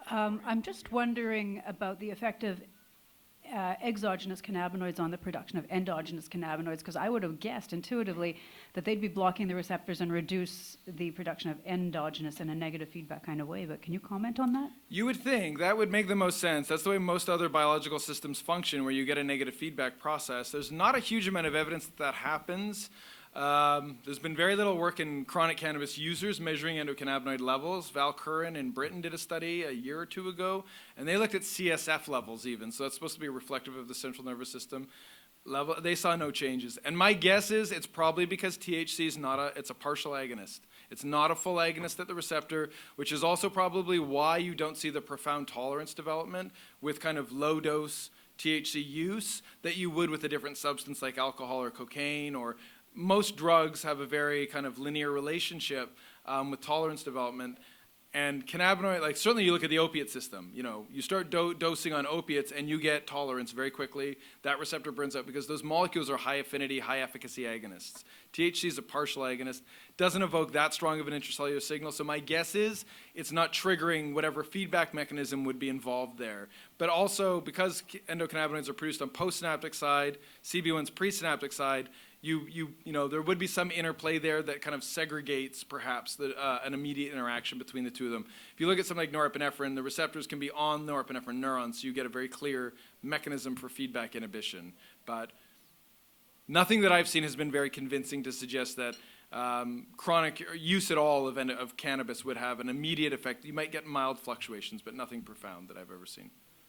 I'm just wondering about the effect of exogenous cannabinoids on the production of endogenous cannabinoids, because I would have guessed intuitively that they'd be blocking the receptors and reduce the production of endogenous in a negative feedback kind of way. But can you comment on that? You would think that would make the most sense. That's the way most other biological systems function, where you get a negative feedback process. There's not a huge amount of evidence that that happens. There's been very little work in chronic cannabis users measuring endocannabinoid levels. Val Curran in Britain did a study a year or two ago, and they looked at CSF levels even, so that's supposed to be reflective of the central nervous system level. They saw no changes. And my guess is it's probably because THC is it's a partial agonist. It's not a full agonist at the receptor, which is also probably why you don't see the profound tolerance development with kind of low dose THC use that you would with a different substance like alcohol or cocaine. Or most drugs have a very kind of linear relationship with tolerance development. And cannabinoid, like certainly you look at the opiate system, you start dosing on opiates and you get tolerance very quickly. That receptor burns out because those molecules are high affinity, high efficacy agonists. THC is a partial agonist, doesn't evoke that strong of an intracellular signal. So my guess is it's not triggering whatever feedback mechanism would be involved there. But also because endocannabinoids are produced on postsynaptic side, CB1's presynaptic side, there would be some interplay there that kind of segregates perhaps an immediate interaction between the two of them. If you look at something like norepinephrine, the receptors can be on norepinephrine neurons, so you get a very clear mechanism for feedback inhibition. But nothing that I've seen has been very convincing to suggest that chronic use at all of cannabis would have an immediate effect. You might get mild fluctuations, but nothing profound that I've ever seen.